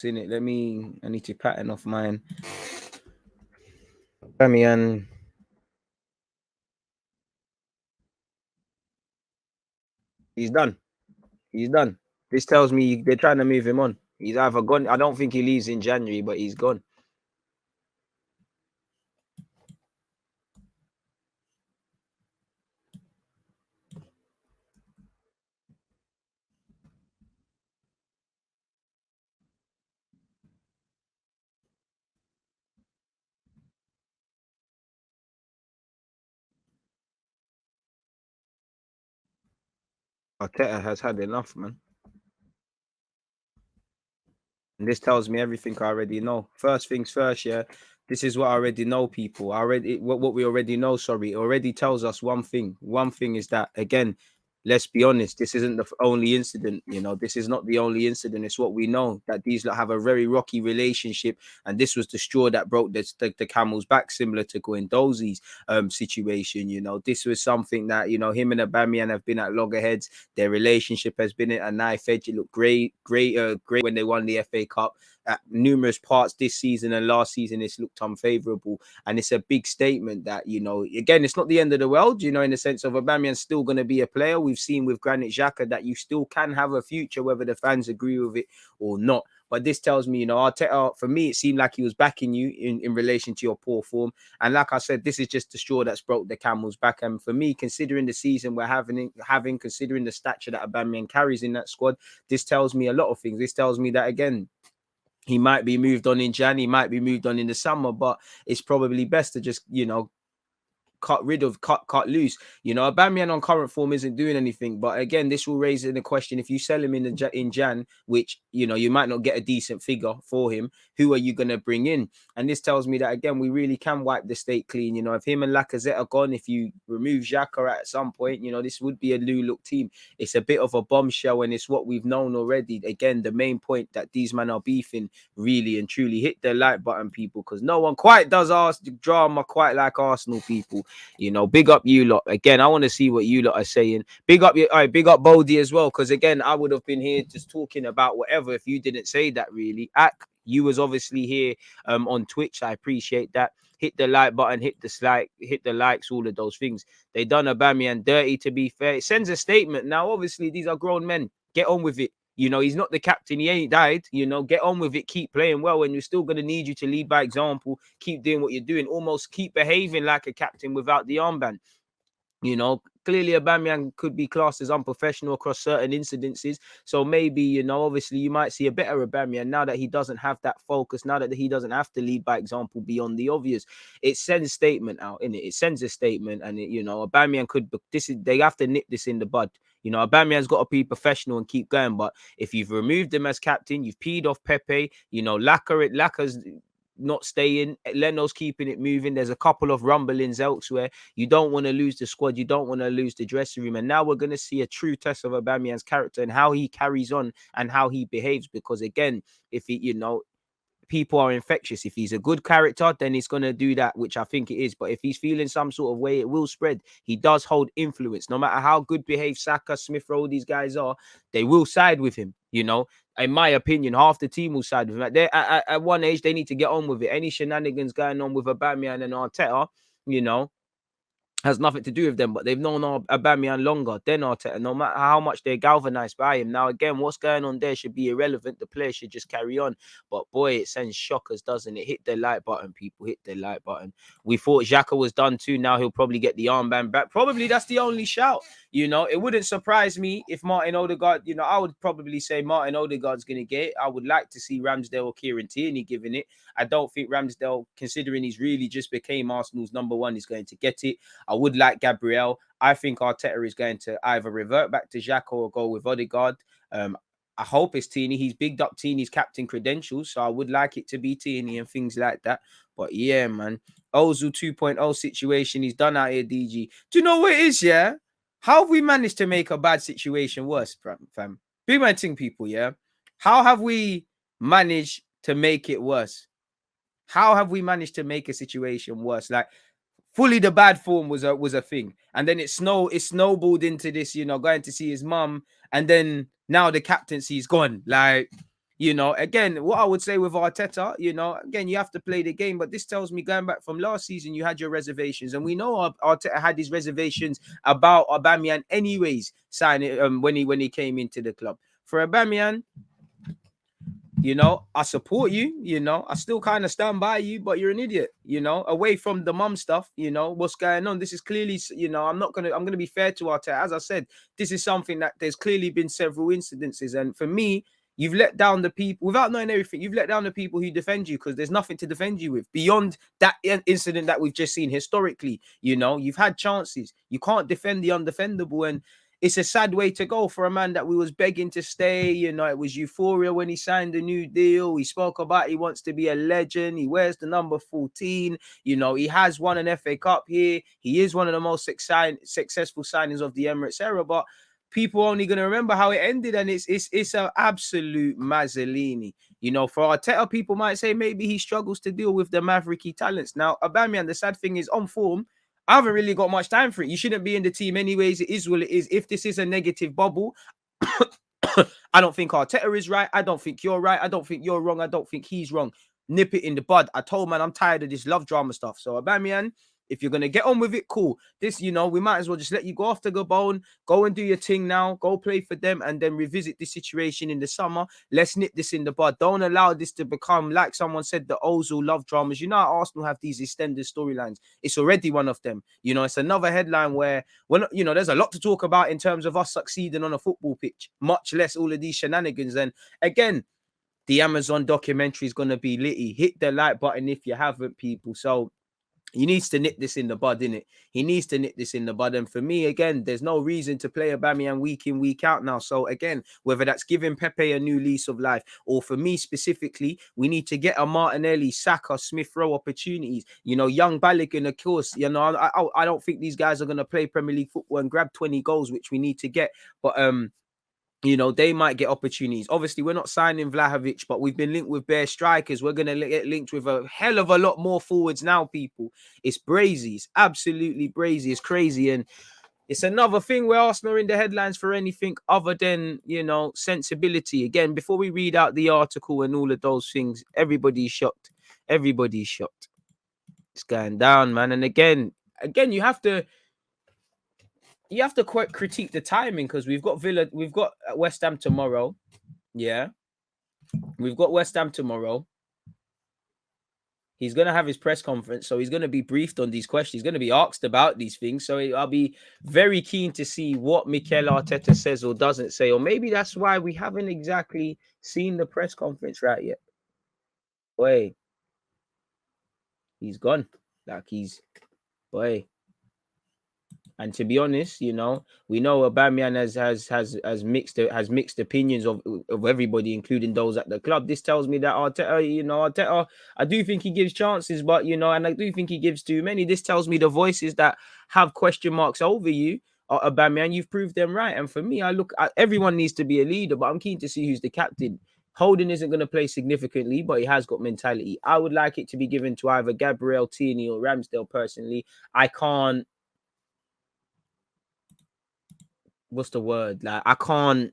in it. I need to pattern off mine. Aubameyang. He's done. He's done. This tells me they're trying to move him on. He's either gone. I don't think he leaves in January, but he's gone. Arteta has had enough, man. And this tells me everything I already know. First things first, yeah. This is what I already know, people. What we already know, sorry, it already tells us one thing. One thing is that, again, let's be honest, this isn't the only incident. This is not the only incident. It's what we know, that these have a very rocky relationship, and this was the straw that broke the camel's back, similar to Guendouzi's situation. This was something that him and Aubameyang have been at loggerheads. Their relationship has been at a knife edge. It looked great when they won the FA Cup. At numerous parts this season and last season, it's looked unfavorable, and it's a big statement that again, it's not the end of the world, in the sense of Aubameyang's still going to be a player. We've seen with Granit Xhaka that you still can have a future, whether the fans agree with it or not. But this tells me, Arteta, for me, it seemed like he was backing you in relation to your poor form. And like I said, this is just the straw that's broke the camel's back. And for me, considering the season we're having, considering the stature that Aubameyang carries in that squad, this tells me a lot of things. This tells me that, again, he might be moved on in Jan, he might be moved on in the summer, but it's probably best to just, cut loose. Aubameyang on current form isn't doing anything. But again, this will raise in the question: if you sell him in Jan, which you might not get a decent figure for him, who are you going to bring in? And this tells me that, again, we really can wipe the slate clean. If him and Lacazette are gone, if you remove Xhaka at some point, this would be a new look team. It's a bit of a bombshell, and it's what we've known already. Again, the main point that these men are beefing, really and truly, hit the like button, people, because no one quite does drama quite like Arsenal, people. Big up you lot. Again, I want to see what you lot are saying. Big up big up Bodie as well, because again, I would have been here just talking about whatever if you didn't say that, really. You was obviously here on Twitch. I appreciate that. Hit the like button, hit the likes, all of those things. They done Aubameyang dirty, to be fair. It sends a statement. Now, obviously, these are grown men. Get on with it. He's not the captain. He ain't died. Get on with it. Keep playing well. And we're still going to need you to lead by example. Keep doing what you're doing. Almost keep behaving like a captain without the armband. Clearly Aubameyang could be classed as unprofessional across certain incidences. So maybe, obviously you might see a better Aubameyang now that he doesn't have that focus, now that he doesn't have to lead by example beyond the obvious. It sends a statement out, innit? It sends a statement, and Aubameyang they have to nip this in the bud. Aubameyang's got to be professional and keep going. But if you've removed him as captain, you've peed off Pepe, Lacaz's not staying, Leno's keeping it moving. There's a couple of rumblings elsewhere. You don't want to lose the squad. You don't want to lose the dressing room. And now we're going to see a true test of Aubameyang's character and how he carries on and how he behaves. Because again, if he, people are infectious. If he's a good character, then he's going to do that, which I think it is. But if he's feeling some sort of way, it will spread. He does hold influence. No matter how good behaved Saka, Smith Rowe, these guys are, they will side with him, In my opinion, half the team will side with him. At one age, they need to get on with it. Any shenanigans going on with Aubameyang and Arteta, has nothing to do with them, but they've known Aubameyang longer than Arteta, no matter how much they're galvanized by him. Now, again, what's going on there should be irrelevant. The player should just carry on. But boy, it sends shockers, doesn't it? Hit the like button, people. Hit the like button. We thought Xhaka was done too. Now he'll probably get the armband back. Probably that's the only shout. It wouldn't surprise me if Martin Odegaard, I would probably say Martin Odegaard's going to get it. I would like to see Ramsdale or Kieran Tierney giving it. I don't think Ramsdale, considering he's really just became Arsenal's number one, is going to get it. I would like Gabriel. I think Arteta is going to either revert back to Xhaka or go with Odegaard. I hope it's Tierney. He's bigged up Tierney's captain credentials, so I would like it to be Tierney and things like that. But yeah, man. Ozil 2.0 situation. He's done out here, DG. Do you know what it is, yeah? How have we managed to make a bad situation worse, fam? Big man thing, people, yeah? How have we managed to make it worse? How have we managed to make a situation worse? Like, fully the bad form was a thing. And then it snowballed into this, going to see his mum. And then now the captaincy is gone. Like, You know, again, what I would say with Arteta, you know, again, you have to play the game, but this tells me going back from last season, you had your reservations, and we know Arteta had his reservations about Aubameyang, anyways, signing when he came into the club. For Aubameyang, you know, I support you, you know, I still kind of stand by you, but you're an idiot, you know, away from the mum stuff, you know, what's going on. This is clearly, you know, I'm going to be fair to Arteta. As I said, this is something that there's clearly been several incidences. And for me, you've let down the people without knowing everything. You've let down the people who defend you because there's nothing to defend you with beyond that incident that we've just seen historically. You know, you've had chances. You can't defend the undefendable. And it's a sad way to go for a man that we was begging to stay. You know, it was euphoria when he signed the new deal. He spoke about he wants to be a legend. He wears the number 14. You know, he has won an FA Cup here. He is one of the most successful signings of the Emirates era. But people only going to remember how it ended, and it's an absolute Mazzolini. You know, for Arteta, people might say maybe he struggles to deal with the mavericky talents. Now, Aubameyang, the sad thing is on form. I haven't really got much time for it. You shouldn't be in the team anyways. It is what it is. If this is a negative bubble, I don't think Arteta is right. I don't think you're right. I don't think you're wrong. I don't think he's wrong. Nip it in the bud. I told man I'm tired of this love drama stuff. So Aubameyang, if you're going to get on with it, cool. This, you know, we might as well just let you go off the Gabon, go and do your thing now, go play for them, and then revisit this situation in the summer. Let's nip this in the bud. Don't allow this to become, like someone said, the Ozil love dramas. You know how Arsenal have these extended storylines. It's already one of them. You know, it's another headline where, when, you know, there's a lot to talk about in terms of us succeeding on a football pitch, much less all of these shenanigans. And again, the Amazon documentary is going to be litty. Hit the like button if you haven't, people. So, he needs to nip this in the bud, innit? He needs to nip this in the bud. And for me, again, there's no reason to play Aubameyang week in, week out now. So again, whether that's giving Pepe a new lease of life, or for me specifically, we need to get a Martinelli, Saka, Smith Rowe opportunities. You know, young Balogun, of course. You know, I don't think these guys are going to play Premier League football and grab 20 goals, which we need to get. But you know, they might get opportunities. Obviously, we're not signing Vlahovic, but we've been linked with bare strikers. We're going to get linked with a hell of a lot more forwards now, people. It's brazy. It's absolutely brazy. It's crazy. And it's another thing where Arsenal are in the headlines for anything other than, you know, sensibility. Again, before we read out the article and all of those things, everybody's shocked. Everybody's shocked. It's going down, man. And again, you have to quite critique the timing, because we've got West Ham tomorrow. Yeah. We've got West Ham tomorrow. He's going to have his press conference, so he's going to be briefed on these questions. He's going to be asked about these things. So I'll be very keen to see what Mikel Arteta says or doesn't say. Or maybe that's why we haven't exactly seen the press conference right yet. Boy, he's gone. Boy. And to be honest, you know, we know Aubameyang has mixed opinions of everybody, including those at the club. This tells me that Arteta, I do think he gives chances, but you know, and I do think he gives too many. This tells me the voices that have question marks over you, Aubameyang, you've proved them right. And for me, everyone needs to be a leader, but I'm keen to see who's the captain. Holding isn't going to play significantly, but he has got mentality. I would like it to be given to either Gabriel, Tierney, or Ramsdale. Personally, I can't. What's the word? Like, I can't.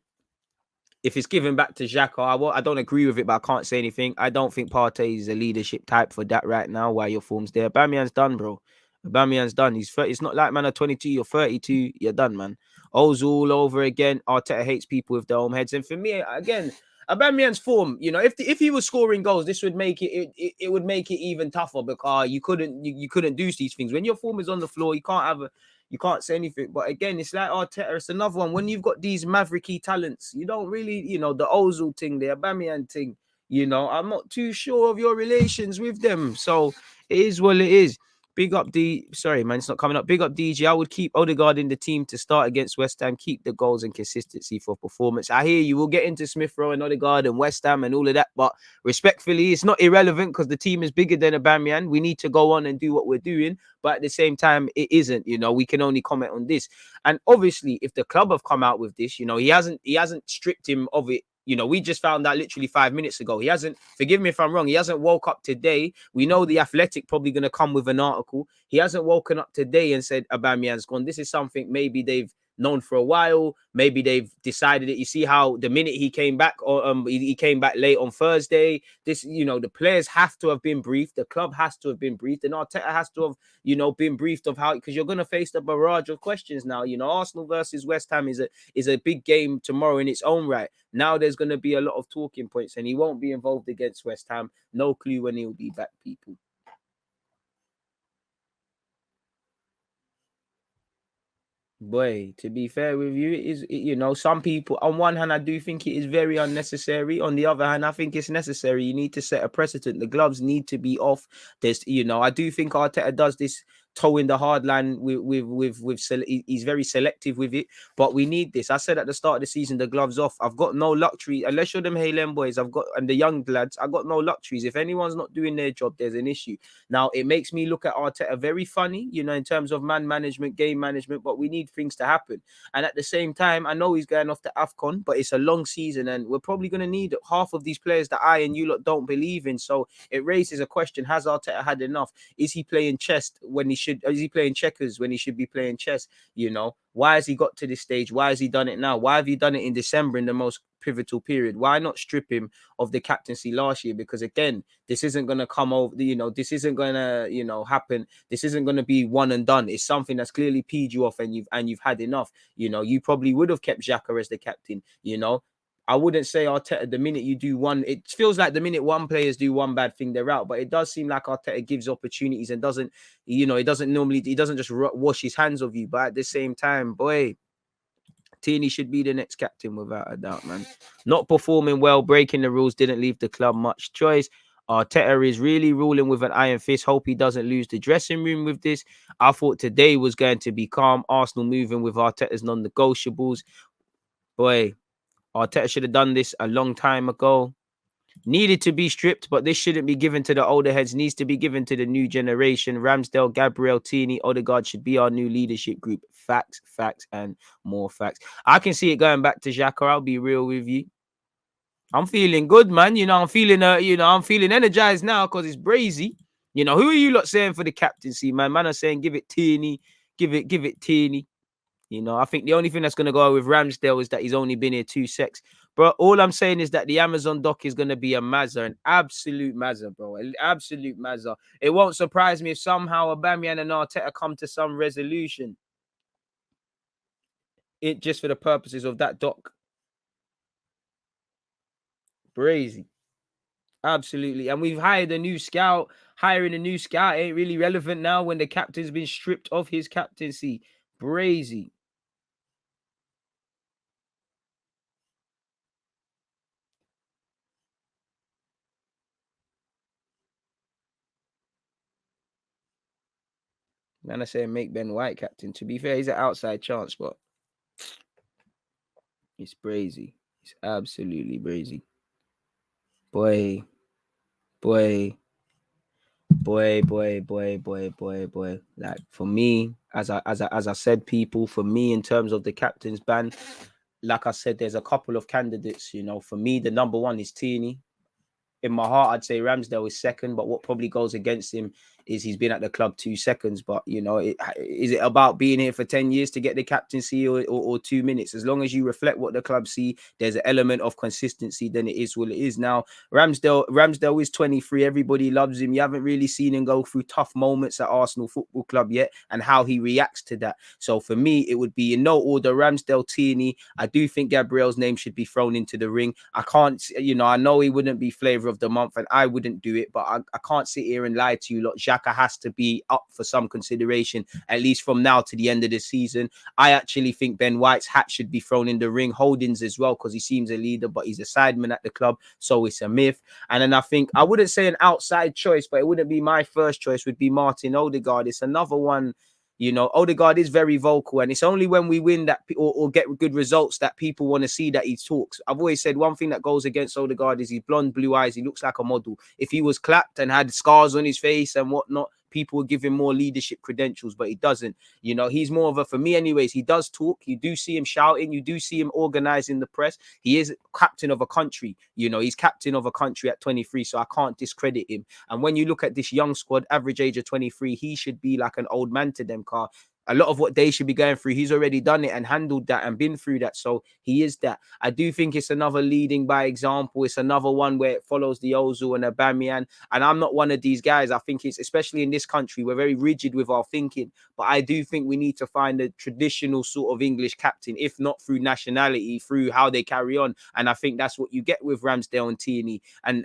If it's given back to Xhaka, I don't agree with it, but I can't say anything. I don't think Partey is a leadership type for that right now. While your form's there, Aubameyang's done, bro. Aubameyang's done. He's 30. It's not like, man, at 22, you're 32, you're done, man. Ozil all over again. Arteta hates people with their own heads, and for me, again, Aubameyang's form, you know, if he was scoring goals, this would make it would make it even tougher, because you couldn't do these things when your form is on the floor. You can't say anything. But again, it's like Arteta. It's another one. When you've got these mavericky talents, you don't really, you know, the Ozil thing, the Aubameyang thing, you know, I'm not too sure of your relations with them. So it is what it is. Big up sorry, man, it's not coming up. Big up DG. I would keep Odegaard in the team to start against West Ham. Keep the goals and consistency for performance. I hear you. We'll get into Smith Rowe and Odegaard and West Ham and all of that. But respectfully, it's not irrelevant, because the team is bigger than Aubameyang. We need to go on and do what we're doing. But at the same time, it isn't. You know, we can only comment on this. And obviously, if the club have come out with this, you know, he hasn't stripped him of it. You know, we just found out literally 5 minutes ago. He hasn't, forgive me if I'm wrong, he hasn't woke up today. We know the Athletic probably going to come with an article. He hasn't woken up today and said Aubameyang's gone. This is something maybe they've known for a while. Maybe they've decided it. You see how the minute he came back, or he came back late on Thursday. This, the players have to have been briefed. The club has to have been briefed, and Arteta has to have, been briefed of how, because you're going to face the barrage of questions now. Arsenal versus West Ham is a big game tomorrow in its own right. Now there's going to be a lot of talking points, and he won't be involved against West Ham. No clue when he'll be back, people. Boy, to be fair with you, some people, on one hand, I do think it is very unnecessary. On the other hand, I think it's necessary. You need to set a precedent. The gloves need to be off. I do think Arteta does this towing the hard line he's very selective with it, but we need this. I said at the start of the season, the gloves off. I've got no luxury, unless you're them Halen boys, and the young lads, I've got no luxuries. If anyone's not doing their job, there's an issue. Now, it makes me look at Arteta very funny, in terms of man management, game management, but we need things to happen. And at the same time, I know he's going off to AFCON, but it's a long season, and we're probably going to need half of these players that I and you lot don't believe in. So it raises a question: has Arteta had enough? Is he playing chess when he should? Is he playing checkers when he should be playing chess? Why has he got to this stage? Why has he done it now? Why have you done it in December, in the most pivotal period? Why not strip him of the captaincy last year? Because again, this isn't going to come over, this isn't going to, happen. This isn't going to be one and done. It's something that's clearly peed you off, and you've had enough. You probably would have kept Xhaka as the captain. I wouldn't say Arteta, the minute you do one, it feels like the minute one players do one bad thing, they're out. But it does seem like Arteta gives opportunities and doesn't, he doesn't just wash his hands of you. But at the same time, boy, Tierney should be the next captain without a doubt, man. Not performing well, breaking the rules, didn't leave the club much choice. Arteta is really ruling with an iron fist. Hope he doesn't lose the dressing room with this. I thought today was going to be calm. Arsenal moving with Arteta's non-negotiables. Boy, Arteta should have done this a long time ago. Needed to be stripped, but this shouldn't be given to the older heads. Needs to be given to the new generation. Ramsdale, Gabriel, Tierney, Odegaard should be our new leadership group. Facts, facts, and more facts. I can see it going back to Xhaka. I'll be real with you. I'm feeling good, man. I'm feeling energized now because it's brazy. Who are you lot saying for the captaincy, man? Man are saying give it Tierney, give it Tierney. I think the only thing that's going to go with Ramsdale is that he's only been here 2 secs. But all I'm saying is that the Amazon doc is going to be a mazza, an absolute mazza, bro. An absolute mazza. It won't surprise me if somehow Aubameyang and Arteta come to some resolution. It just for the purposes of that doc. Brazy. Absolutely. And we've hired a new scout. Hiring a new scout ain't really relevant now when the captain's been stripped of his captaincy. Brazy. Man, I say make Ben White captain. To be fair, he's an outside chance, but it's brazy. It's absolutely brazy. Boy. Like, for me, as I said, people, for me, in terms of the captain's ban, like I said, there's a couple of candidates. For me, the number one is Tierney. In my heart, I'd say Ramsdale is second, but what probably goes against him is he's been at the club 2 seconds. But, is it about being here for 10 years to get the captaincy or 2 minutes? As long as you reflect what the club see, there's an element of consistency, then it is what it is. Now, Ramsdale is 23. Everybody loves him. You haven't really seen him go through tough moments at Arsenal Football Club yet and how he reacts to that. So for me, it would be in no order: Ramsdale, Tierney. I do think Gabriel's name should be thrown into the ring. I can't, I know he wouldn't be flavour of the month and I wouldn't do it, but I can't sit here and lie to you lot. Xhaka has to be up for some consideration, at least from now to the end of the season. I actually think Ben White's hat should be thrown in the ring. Holdings as well, because he seems a leader, but he's a sideman at the club, so it's a myth. And then I think, I wouldn't say an outside choice, but it wouldn't be my first choice, would be Martin Odegaard. It's another one. Odegaard is very vocal, and it's only when we win that or get good results that people want to see that he talks. I've always said one thing that goes against Odegaard is he's blonde, blue eyes. He looks like a model. If he was clapped and had scars on his face and whatnot, people would give him more leadership credentials, but he doesn't. He's more of a, for me anyways, he does talk. You do see him shouting. You do see him organizing the press. He is captain of a country. He's captain of a country at 23, so I can't discredit him. And when you look at this young squad, average age of 23, he should be like an old man to them, Carl. a lot of what they should be going through, he's already done it and handled that and been through that. So he is that. I do think it's another leading by example. It's another one where it follows the Ozil and Aubameyang. And I'm not one of these guys. I think it's, especially in this country, we're very rigid with our thinking. But I do think we need to find a traditional sort of English captain, if not through nationality, through how they carry on. And I think that's what you get with Ramsdale and Tierney and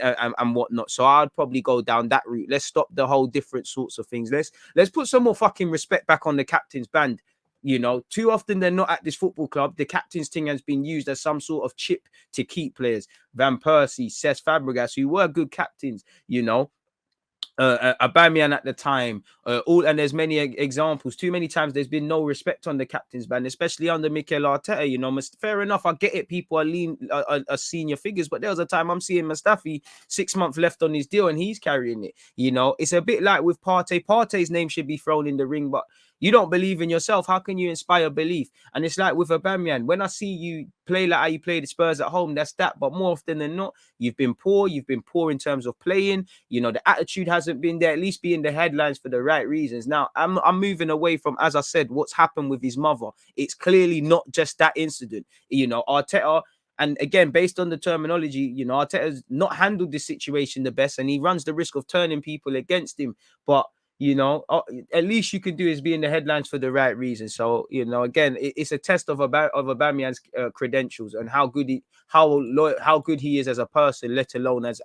whatnot. So I'd probably go down that route. Let's stop the whole different sorts of things. Let's put some more fucking respect back on the captain's band. You know, too often they're not at this football club. The captain's thing has been used as some sort of chip to keep players. Van Persie, Cesc Fabregas, who were good captains, you know. Aubameyang at the time, and there's many examples. Too many times there's been no respect on the captain's band, especially under Mikel Arteta. You know, fair enough, I get it. People are senior figures, but there was a time I'm seeing Mustafi 6 months left on his deal and he's carrying it. You know, it's a bit like with Partey. Partey's name should be thrown in the ring, but you don't believe in yourself. How can you inspire belief? And it's like with Aubameyang. When I see you play like how you play the Spurs at home, that's that. But more often than not, you've been poor. You've been poor in terms of playing. You know, the attitude hasn't been there. At least be in the headlines for the right reasons. Now, I'm moving away from, as I said, what's happened with his mother. It's clearly not just that incident. You know, Arteta. And again, based on the terminology, you know, Arteta's not handled this situation the best, and he runs the risk of turning people against him. But you know, at least you can do is be in the headlines for the right reason. So, you know, again, it's a test of Aubameyang's credentials and how good he is as a person, let alone as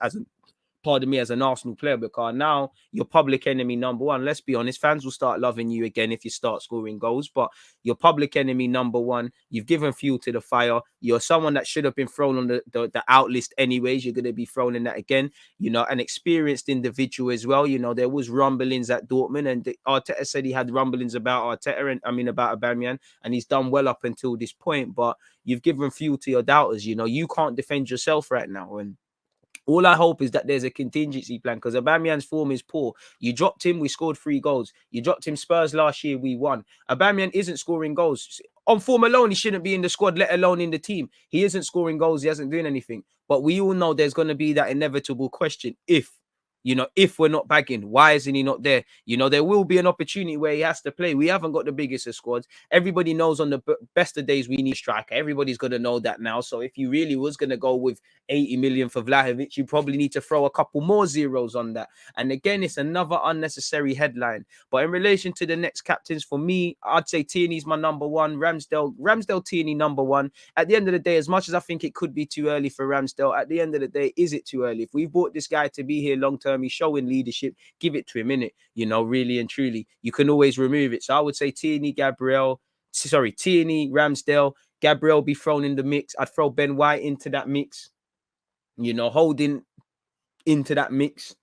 pardon me, as an Arsenal player, because now you're public enemy number one. Let's be honest, fans will start loving you again if you start scoring goals, but you're public enemy number one. You've given fuel to the fire. You're someone that should have been thrown on the out list anyways. You're going to be thrown in that again. You know, an experienced individual as well. You know, there was rumblings at Dortmund, and Arteta said he had rumblings about about Aubameyang, and he's done well up until this point, but you've given fuel to your doubters. You know, you can't defend yourself right now, and all I hope is that there's a contingency plan, because Aubameyang's form is poor. You dropped him, we scored 3 goals. You dropped him Spurs last year, we won. Aubameyang isn't scoring goals. On form alone, he shouldn't be in the squad, let alone in the team. He isn't scoring goals. He hasn't doing anything. But we all know there's going to be that inevitable question. If we're not bagging, why isn't he not there? You know, there will be an opportunity where he has to play. We haven't got the biggest of squads. Everybody knows on the best of days we need a striker. Everybody's going to know that now. So if you really was going to go with 80 million for Vlahovic, you probably need to throw a couple more zeros on that. And again, it's another unnecessary headline. But in relation to the next captains, for me, I'd say Tierney's my number one. Ramsdale, Tierney, number one. At the end of the day, as much as I think it could be too early for Ramsdale, at the end of the day, is it too early? If we've bought this guy to be here long term, he's showing leadership, give it to him, innit? You know, really and truly. You can always remove it. So I would say Tierney, Ramsdale, Gabriel be thrown in the mix. I'd throw Ben White into that mix. You know, Holding into that mix.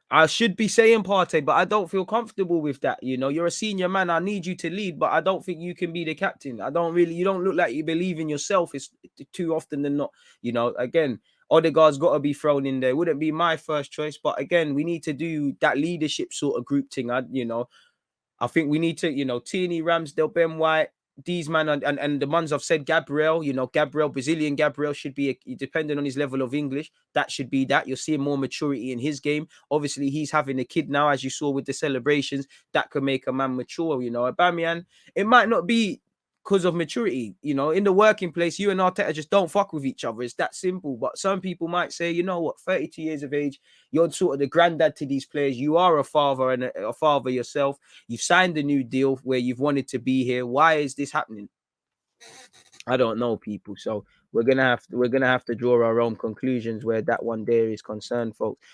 I should be saying Partey, but I don't feel comfortable with that. You know, you're a senior man. I need you to lead, but I don't think you can be the captain. You don't look like you believe in yourself. It's too often than not. You know, again, Odegaard's got to be thrown in there. Wouldn't be my first choice, but again, we need to do that leadership sort of group thing. I think we need to, Tierney, Ramsdale, Ben White, these man and the ones I've said, Gabriel, Brazilian Gabriel should be, depending on his level of English, that should be that. You're seeing more maturity in his game. Obviously, he's having a kid now, as you saw with the celebrations. That could make a man mature, Aubameyang, it might not be because of maturity, in the working place, you and Arteta just don't fuck with each other. It's that simple. But some people might say, you know what, 32 years of age, you're sort of the granddad to these players. You are a father and a father yourself. You've signed a new deal where you've wanted to be here. Why is this happening? I don't know, people. So we're gonna have to draw our own conclusions where that one there is concerned, folks.